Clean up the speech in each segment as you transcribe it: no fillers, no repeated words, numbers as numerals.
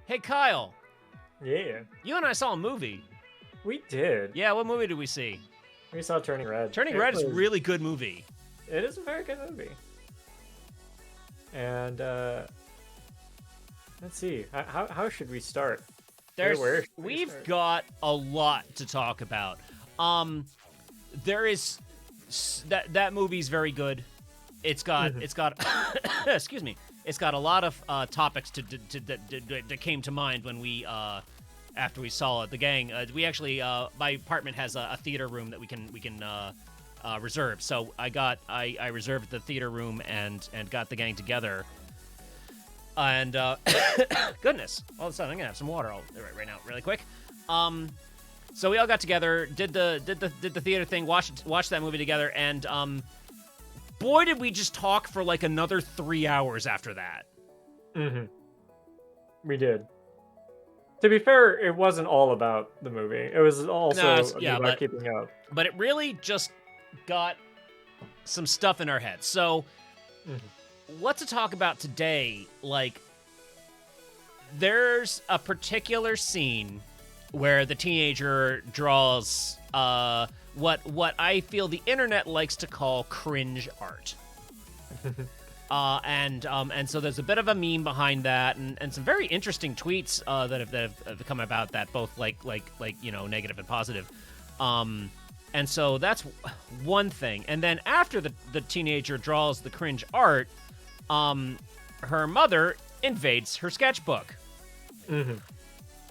Hey, Kyle, Yeah, you and I saw a movie. we did. Yeah, what movie did we see? We saw Turning Red. Turning It Red is a was. really good movie. It is a very good movie. And let's see. How should we start? Where should we We've start? got a lot to talk about. There is that movie's very good. It's got excuse me. It's got a lot of topics that came to mind when we after we saw it. The gang. We actually my apartment has a theater room that we can reserve. So I reserved the theater room and got the gang together. And goodness, all of a sudden I'm gonna have some water right now, really quick. So we all got together, did the theater thing, watched that movie together, and boy, did we just talk for like another 3 hours after that. Mm-hmm. We did. To be fair, it wasn't all about the movie. It was also about keeping up. But it really just got some stuff in our heads. So what to talk about today? Like, there's a particular scene where the teenager draws what I feel the internet likes to call cringe art. And so there's a bit of a meme behind that, and some very interesting tweets that have come about that, both like negative and positive. And so that's one thing. And then after the teenager draws the cringe art, her mother invades her sketchbook.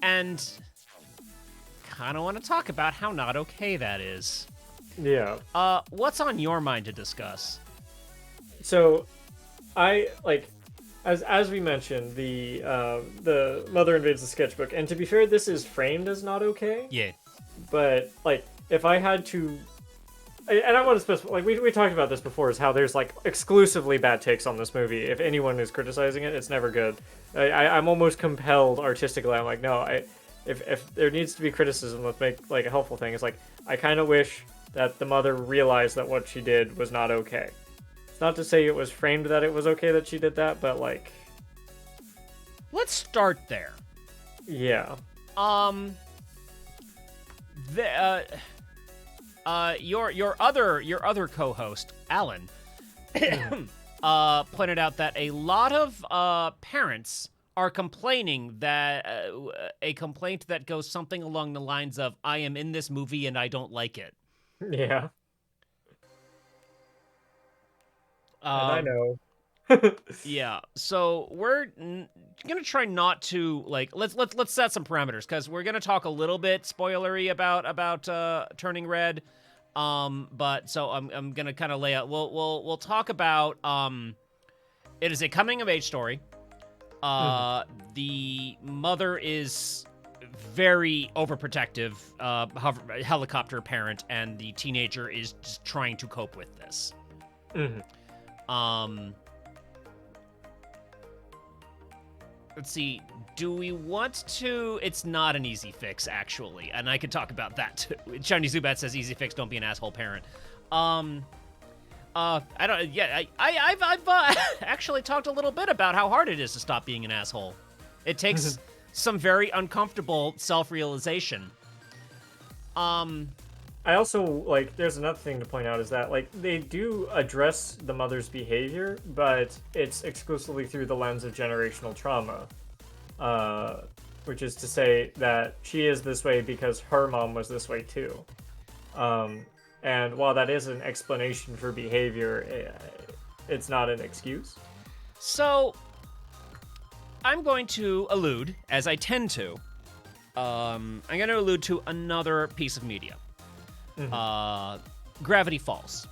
And kind of want to talk about how not okay that is. Yeah. What's on your mind to discuss? So, I like, as we mentioned, the mother invades the sketchbook, and to be fair, this is framed as not okay. Yeah. But like, if I had to, and I want to specify, like we talked about this before, is how there's like exclusively bad takes on this movie. If anyone is criticizing it, it's never good. I'm almost compelled artistically. I'm like, no, if there needs to be criticism, let's make like a helpful thing. It's like, I kind of wish that the mother realized that what she did was not okay. It's not to say it was framed that it was okay that she did that, but like, Let's start there. yeah. Your other co-host, Alan, pointed out that a lot of parents are complaining that a complaint that goes something along the lines of, "I am in this movie and I don't like it." Yeah. And I know. Yeah, so we're gonna try not to like let's set some parameters, because we're gonna talk a little bit spoilery about Turning Red, but so I'm gonna kind of lay out. We'll talk about it is a coming of age story. The mother is very overprotective, helicopter parent, and the teenager is just trying to cope with this. Let's see. Do we want to? It's not an easy fix, actually, and I could talk about that too. Shiny Zubat says, "Easy fix. Don't be an asshole parent." I don't. Yeah, I've actually talked a little bit about how hard it is to stop being an asshole. It takes some very uncomfortable self-realization. I also, like, there's another thing to point out is that, like, they do address the mother's behavior, but it's exclusively through the lens of generational trauma. Which is to say that she is this way because her mom was this way too. And while that is an explanation for behavior, it's not an excuse. So, I'm going to allude, as I tend to, I'm going to allude to another piece of media. Gravity Falls.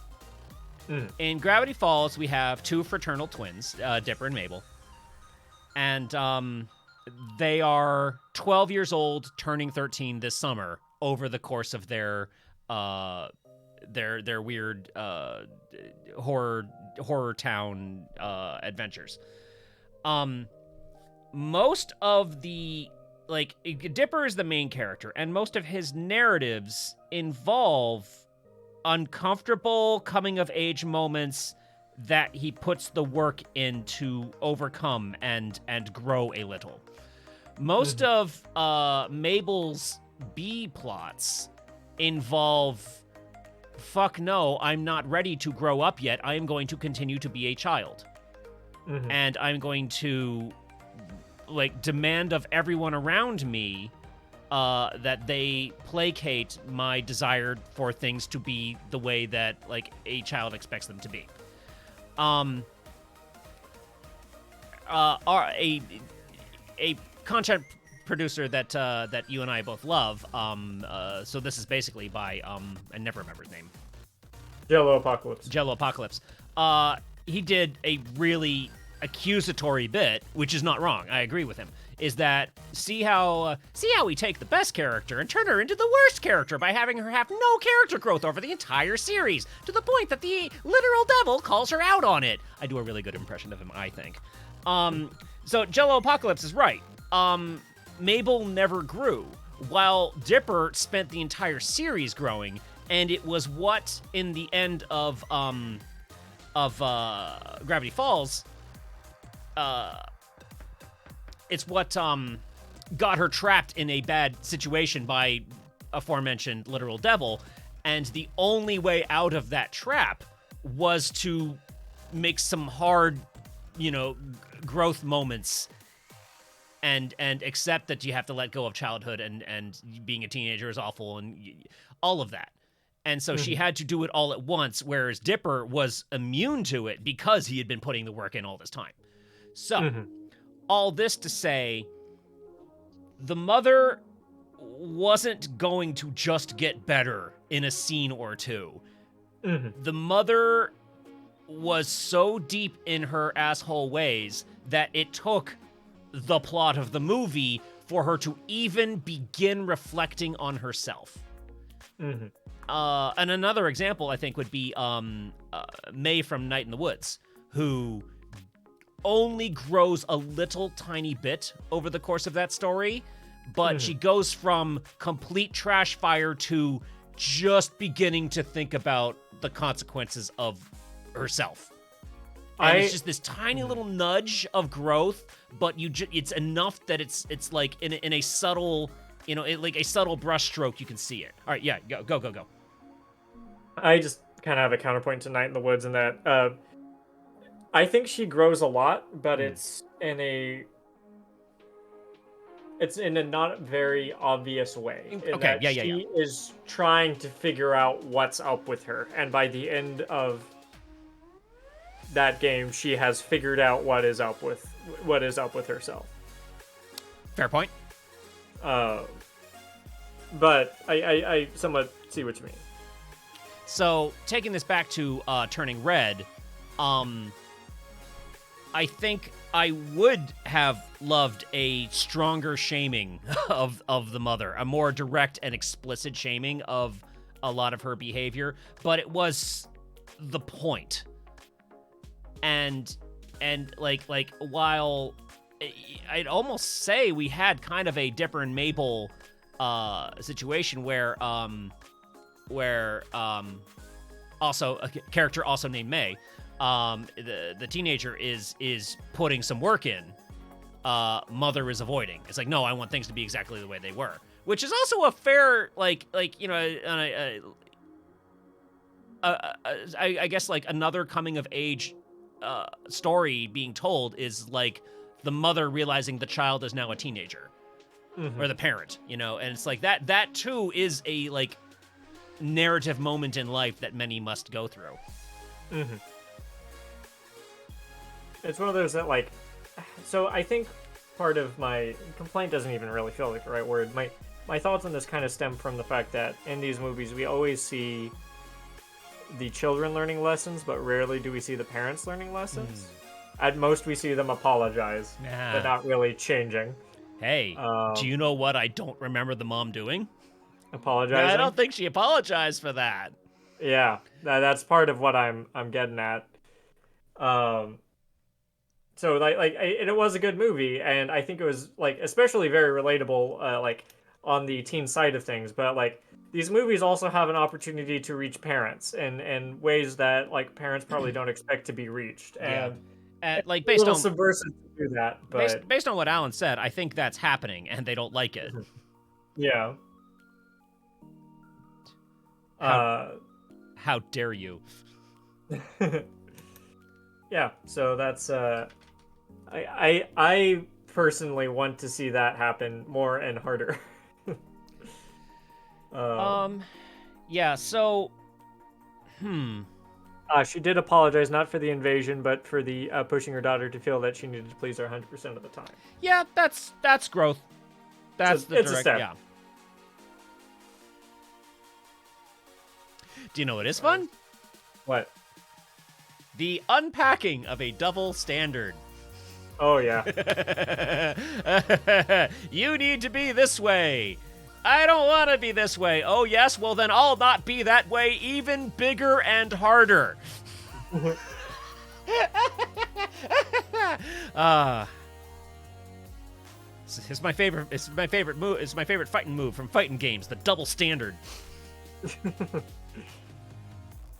In Gravity Falls, we have two fraternal twins, Dipper and Mabel. And they are 12 years old, turning 13 this summer over the course of their weird horror town adventures. Most of the, like, Dipper is the main character, and most of his narratives involve uncomfortable coming of age moments that he puts the work in to overcome and grow a little. Most of Mabel's B plots involve, fuck no, I'm not ready to grow up yet. I am going to continue to be a child. And I'm going to, like, demand of everyone around me that they placate my desire for things to be the way that, like, a child expects them to be. A content producer that you and I both love. So this is basically by I never remember his name. Jello Apocalypse. Jello Apocalypse. He did a really accusatory bit, which is not wrong. I agree with him. Is that see how we take the best character and turn her into the worst character by having her have no character growth over the entire series, to the point that the literal devil calls her out on it. I do a really good impression of him, I think. So Jello Apocalypse is right. Mabel never grew, while Dipper spent the entire series growing, and it was what in the end of Gravity Falls, it's what got her trapped in a bad situation by aforementioned literal devil, and the only way out of that trap was to make some hard, growth moments and accept that you have to let go of childhood and being a teenager is awful and all of that. And so she had to do it all at once, whereas Dipper was immune to it because he had been putting the work in all this time. So, all this to say, the mother wasn't going to just get better in a scene or two. The mother was so deep in her asshole ways that it took the plot of the movie for her to even begin reflecting on herself. And another example, I think, would be May from Night in the Woods, who only grows a little tiny bit over the course of that story, but she goes from complete trash fire to just beginning to think about the consequences of herself. And it's just this tiny little nudge of growth, but it's enough that it's like in a subtle, like a subtle brush stroke, you can see it. All right, yeah, go. I just kind of have a counterpoint to Night in the Woods in that I think she grows a lot, but it's in a not very obvious way. Okay, yeah. She is trying to figure out what's up with her, and by the end of that game, she has figured out what is up with herself. Fair point. But I somewhat see what you mean. So, taking this back to Turning Red, I think I would have loved a stronger shaming of the mother, a more direct and explicit shaming of a lot of her behavior, but it was the point. And like while I'd almost say we had kind of a Dipper and Mabel situation where also a character also named May, the teenager is putting some work in, mother is avoiding. It's like, no, I want things to be exactly the way they were, which is also a fair I guess like another coming of age story being told is like the mother realizing the child is now a teenager, or the parent, and it's like that too is a like narrative moment in life that many must go through. It's one of those that like, so I think part of my complaint doesn't even really feel like the right word. My thoughts on this kind of stem from the fact that in these movies we always see the children learning lessons, but rarely do we see the parents learning lessons. At most, we see them apologize, but not really changing. Hey, do you know what I don't remember the mom doing? Apologizing? I don't think she apologized for that. Yeah, that's part of what I'm getting at. So it was a good movie, and I think it was like especially very relatable, like on the teen side of things. But like these movies also have an opportunity to reach parents in ways that like parents probably don't expect to be reached, and like based on subversive to do that, but based on what Alan said, I think that's happening, and they don't like it. yeah. How dare you? Yeah, so that's I personally want to see that happen more and harder. Yeah, so she did apologize, not for the invasion, but for the pushing her daughter to feel that she needed to please her 100% of the time. yeah, that's growth. That's the it's direct, a step. yeah. Do you know what is fun? What? The unpacking of a double standard. Oh, yeah. You need to be this way. I don't want to be this way. Oh, yes? Well, then I'll not be that way, even bigger and harder. It's my favorite. It's my favorite move. It's my favorite fighting move from fighting games. The double standard.